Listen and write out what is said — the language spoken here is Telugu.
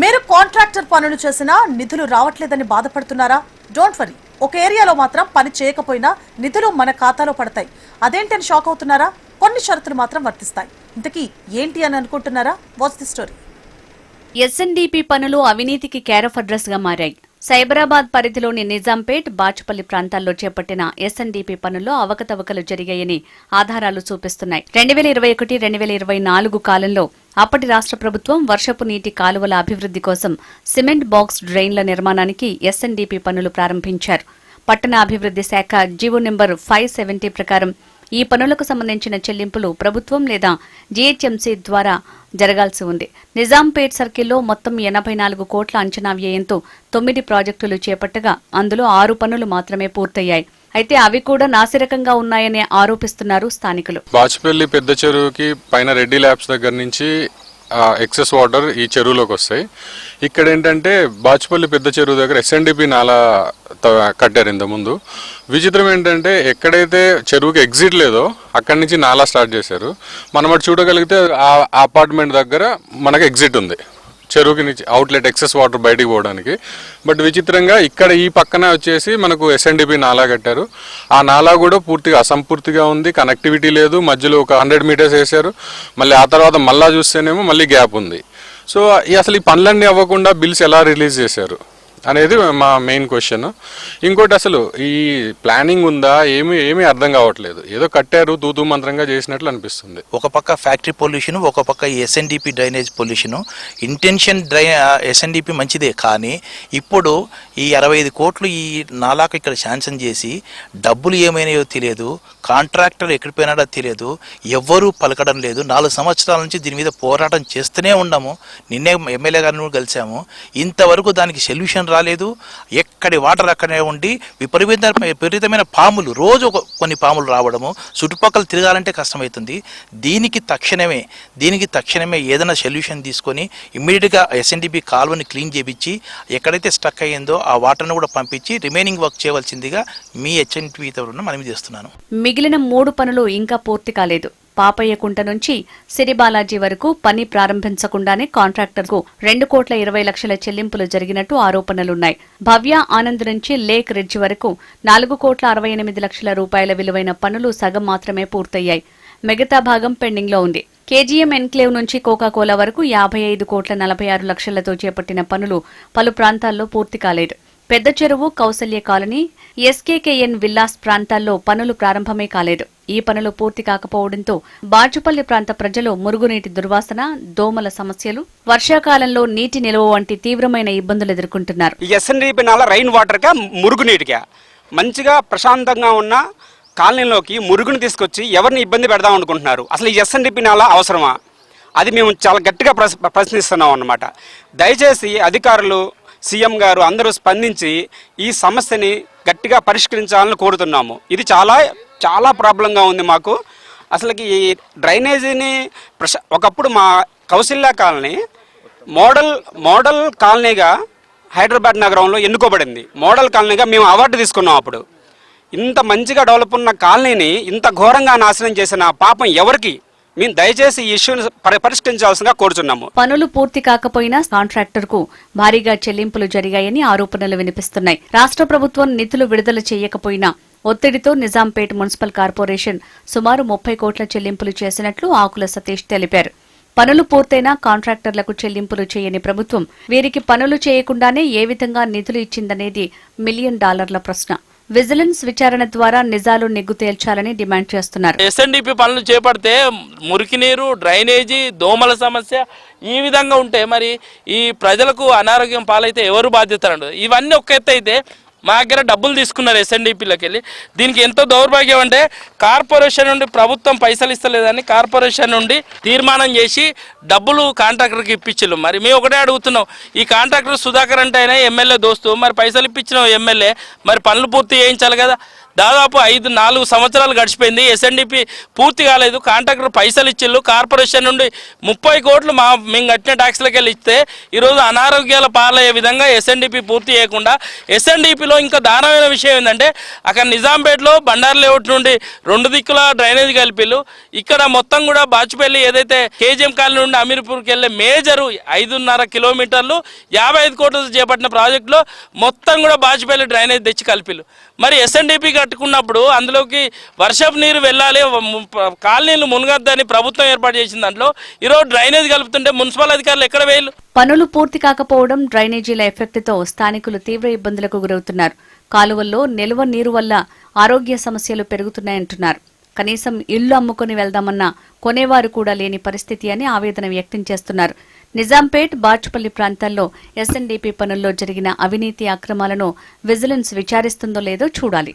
మీరు కాంట్రాక్టర్ పనులు చేసినా నిధులు రావట్లేదని బాధపడుతున్నారా? డోంట్ వరీ, ఒక ఏరియాలో మాత్రం పని చేయకపోయినా నిధులు మన ఖాతాలో పడతాయి. అదేంటని షాక్ అవుతున్నారా? కొన్ని షరతులు మాత్రం వర్తిస్తాయి. ఇంతకీ ఏంటి అని అనుకుంటున్నారా? Watch the story. ఎస్ఎన్డీపీ పనులు అవినీతికి కేరఫ్ అడ్రస్ గా మారాయి. సైబరాబాద్ పరిధిలోని నిజాంపేట్, బాచుపల్లి ప్రాంతాల్లో చేపట్టిన ఎస్ఎన్డీపీ పనుల్లో అవకతవకలు జరిగాయని ఆధారాలు చూపిస్తున్నాయి. 2021-2024 కాలంలో అప్పటి రాష్ట్ర ప్రభుత్వం వర్షపు నీటి కాలువల అభివృద్ధి కోసం సిమెంట్ బాక్స్ డ్రైన్ల నిర్మాణానికి ఎస్ఎన్డీపీ పనులు ప్రారంభించారు. పట్టణ అభివృద్ధి శాఖ జీవో నెంబర్ 570 ప్రకారం ఈ పనులకు సంబంధించిన చెల్లింపులు ప్రభుత్వం లేదా జీహెచ్ఎంసీ ద్వారా జరగాల్సి ఉంది. నిజాంపేట్ సర్కిల్లో మొత్తం 84 కోట్ల అంచనా వ్యయంతో 9 ప్రాజెక్టులు చేపట్టగా అందులో 6 పనులు మాత్రమే పూర్తయ్యాయి. అయితే అవి కూడా నాసిరకంగా ఉన్నాయని ఆరోపిస్తున్నారు స్థానికులు. బాచుపల్లి పెద్ద చెరువుకి పైన రెడ్డి ల్యాబ్స్ దగ్గర నుంచి ఎక్సెస్ వాటర్ ఈ చెరువులోకి వస్తాయి. ఇక్కడ ఏంటంటే బాచుపల్లి పెద్ద చెరువు దగ్గర ఎస్ఎన్డిపి నాలా కట్టారు ఇంత ముందు. విచిత్రం ఏంటంటే ఎక్కడైతే చెరువుకి ఎగ్జిట్ లేదో అక్కడి నుంచి నాలా స్టార్ట్ చేశారు. మనం అటు చూడగలిగితే ఆ అపార్ట్మెంట్ దగ్గర మనకు ఎగ్జిట్ ఉంది, చెరువుకి నుంచి అవుట్లెట్ ఎక్సెస్ వాటర్ బయటికి పోవడానికి. బట్ విచిత్రంగా ఇక్కడ ఈ పక్కన వచ్చేసి మనకు ఎస్ఎన్డిపి నాలా కట్టారు. ఆ నాలా కూడా పూర్తిగా అసంపూర్తిగా ఉంది, కనెక్టివిటీ లేదు. మధ్యలో ఒక 100 మీటర్స్ వేశారు. మళ్ళీ ఆ తర్వాత మళ్ళా చూస్తేనేమో మళ్ళీ గ్యాప్ ఉంది. సో అసలు ఈ పనులన్నీ అవ్వకుండా బిల్స్ ఎలా రిలీజ్ చేశారు అనేది మా మెయిన్ క్వశ్చన్. ఇంకోటి, అసలు ఈ ప్లానింగ్ ఉందా ఏమీ అర్థం కావట్లేదు. ఏదో కట్టారు, తూతూ మంత్రంగా చేసినట్లు అనిపిస్తుంది. ఒక పక్క ఫ్యాక్టరీ పొల్యూషన్, ఒక పక్క SNDP drainage pollution. Intention SNDP మంచిదే, కానీ ఇప్పుడు ఈ 65 కోట్లు ఈ నాలాకు ఇక్కడ శాంక్షన్ చేసి డబ్బులు ఏమైనాయో తెలియదు, కాంట్రాక్టర్ ఎక్కడికి పోయినాడో తెలియదు, ఎవ్వరూ పలకడం లేదు. 4 సంవత్సరాల నుంచి దీని మీద పోరాటం చేస్తూనే ఉన్నాము. నిన్నే ఎమ్మెల్యే గారిని కలిసాము. ఇంతవరకు దానికి సొల్యూషన్ రాలేదు. ఎక్కడి వాటర్ అక్కడే ఉండి విపరీతమైన పాములు, రోజు కొన్ని పాములు రావడము, చుట్టుపక్కల తిరగాలంటే కష్టమవుతుంది. దీనికి తక్షణమే ఏదైనా సొల్యూషన్ తీసుకొని ఇమ్మీడియట్గా ఎస్ఎన్డిపి కాలువని క్లీన్ చేయించి ఎక్కడైతే స్టక్ అయ్యిందో ఆ వాటర్ను కూడా పంపించి రిమైనింగ్ వర్క్ చేయవలసిందిగా మీ హెచ్ఎన్డిపి తరఫున మనం చేస్తున్నాను. మిగిలిన 3 పనులు ఇంకా పూర్తి కాలేదు. పాపయ్యకుంట నుంచి సిరిబాలాజీ వరకు పని ప్రారంభించకుండానే కాంట్రాక్టర్కు 2,20,00,000 చెల్లింపులు జరిగినట్టు ఆరోపణలున్నాయి. భవ్య ఆనంద్ నుంచి లేక్ రిడ్జ్ వరకు 4,68,00,000 రూపాయల విలువైన పనులు సగం మాత్రమే పూర్తయ్యాయి. మిగతా భాగం పెండింగ్లో ఉంది. కేజీఎం ఎన్క్లేవ్ నుంచి కోకాకోలా వరకు 55,46,00,000తో చేపట్టిన పనులు పలు ప్రాంతాల్లో పూర్తి కాలేదు. పెద్ద చెరువు, కౌసల్య కాలనీ, ఎస్కేకేఎన్ విల్లాస్ ప్రాంతాల్లో పనులు ప్రారంభమే కాలేదు. ఈ పనులు పూర్తి కాకపోవడంతో బాచుపల్లి ప్రాంత ప్రజలు మురుగునీటి దుర్వాసన, దోమల సమస్యలు, వర్షాకాలంలో నీటి నిల్వ వంటి తీవ్రమైన ఇబ్బందులు ఎదుర్కొంటున్నారు. ఎస్ఎన్డిపి నాలా రైన్ వాటర్గా, మురుగునీటిగా మంచిగా ప్రశాంతంగా ఉన్న కాలనీలోకి మురుగుని తీసుకొచ్చి ఎవరిని ఇబ్బంది పెడదాం అనుకుంటున్నారు. అసలు ఈ ఎస్ఎన్డిపి నాలా అవసరమా? అది మేము చాలా గట్టిగా ప్రశ్నిస్తున్నాం అన్నమాట. దయచేసి అధికారులు, సీఎం గారు అందరూ స్పందించి ఈ సమస్యని గట్టిగా పరిష్కరించాలని కోరుతున్నాము. ఇది చాలా చాలా ప్రాబ్లంగా ఉంది మాకు. అసలుకి ఈ డ్రైనేజీని ఒకప్పుడు మా కౌశల్య కాలనీ మోడల్ కాలనీగా హైదరాబాద్ నగరంలో ఎన్నుకోబడింది. మోడల్ కాలనీగా మేము అవార్డు తీసుకున్నాం. అప్పుడు ఇంత మంచిగా డెవలప్ ఉన్న కాలనీని ఇంత ఘోరంగా నాశనం చేసిన పాపం ఎవరికి? మేము దయచేసి ఈ ఇష్యూని పరిష్కరించాల్సిందిగా కోరుచున్నాము. పనులు పూర్తి కాకపోయినా కాంట్రాక్టర్కు భారీగా చెల్లింపులు జరిగాయని ఆరోపణలు వినిపిస్తున్నాయి. రాష్ట్ర ప్రభుత్వం నిధులు విడుదల చేయకపోయినా ఒత్తిడితో నిజాంపేట్ మున్సిపల్ కార్పొరేషన్ సుమారు 30 కోట్ల చెల్లింపులు చేసినట్లు ఆకుల సతీష్ తెలిపారు. పనులు పూర్తయినా కాంట్రాక్టర్లకు చెల్లింపులు చేయని ప్రభుత్వం వీరికి పనులు చేయకుండానే ఏ విధంగా నిధులు ఇచ్చిందనేది $1 మిలియన్ ప్రశ్న. విజిలెన్స్ విచారణ ద్వారా నిజాలు నిగ్గు తేల్చాలని డిమాండ్ చేస్తున్నారు. ఎస్ఎన్డిపి పనులు చేపడితే మురికి నీరు, డ్రైనేజీ, దోమల సమస్య ఈ విధంగా ఉంటే మరి ఈ ప్రజలకు అనారోగ్యం పాలైతే ఎవరు బాధ్యత? ఇవన్నీ ఒక ఎత్తు అయితే మా దగ్గర డబ్బులు తీసుకున్నారు ఎస్ఎన్డిపిలోకి వెళ్ళి. దీనికి ఎంతో దౌర్భాగ్యం అంటే కార్పొరేషన్ నుండి ప్రభుత్వం పైసలు ఇస్తలేదని కార్పొరేషన్ నుండి తీర్మానం చేసి డబ్బులు కాంట్రాక్టర్కి ఇప్పించు. మరి మేము ఒకటే అడుగుతున్నాం, ఈ కాంట్రాక్టర్ సుధాకర్ అంటే అయినా ఎమ్మెల్యే దోస్తు, మరి పైసలు ఇప్పించిన ఎమ్మెల్యే మరి పనులు పూర్తి చేయించాలి కదా. దాదాపు 4 సంవత్సరాలు గడిచిపోయింది. ఎస్ఎన్డిపి పూర్తి కాలేదు. కాంట్రాక్టర్ పైసలు ఇచ్చిళ్ళు. కార్పొరేషన్ నుండి 30 కోట్లు మేము కట్టిన ట్యాక్స్లకి వెళ్ళి ఇస్తే ఈరోజు అనారోగ్యాల పాలయ్యే విధంగా ఎస్ఎన్డిపి పూర్తి చేయకుండా ఎస్ఎన్డిపిలో ఇంకా దారుణమైన విషయం ఏంటంటే అక్కడ నిజాంపేటలో బండారు లేఅవుట్ నుండి 2 దిక్కుల డ్రైనేజ్ కలిపిళ్ళు. ఇక్కడ మొత్తం కూడా బాచుపల్లి ఏదైతే కేజీఎం కాలనీ నుండి అమీర్పూర్కి వెళ్ళే మేజరు 5.5 కిలోమీటర్లు 55 కోట్లతో చేపట్టిన ప్రాజెక్టులో మొత్తం కూడా బాచుపల్లి డ్రైనేజ్ తెచ్చి కలిపిళ్ళు. మరి ఎస్ఎన్డిపి కట్టుకున్నప్పుడు అందులోకి వర్షపు నీరు వెళ్ళాలి, కాలనీలు మునగద్దని ప్రభుత్వం ఏర్పాటు చేసిన దాంట్లో ఈరోజు డ్రైనేజ్ కలుపుతుంటే మున్సిపల్ అధికారులు ఎక్కడ వేయలు? పనులు పూర్తి కాకపోవడం, డ్రైనేజీల ఎఫెక్ట్తో స్థానికులు తీవ్ర ఇబ్బందులకు గురవుతున్నారు. కాలువల్లో నిల్వ నీరు వల్ల ఆరోగ్య సమస్యలు పెరుగుతున్నాయంటున్నారు. కనీసం ఇళ్లు అమ్ముకొని వెళ్దామన్నా కొనేవారు కూడా లేని పరిస్థితి అని ఆవేదన వ్యక్తం చేస్తున్నారు. నిజాంపేట్, బాచుపల్లి ప్రాంతాల్లో ఎస్ఎన్డిపి పనుల్లో జరిగిన అవినీతి అక్రమాలను విజిలెన్స్ విచారిస్తుందో లేదో చూడాలి.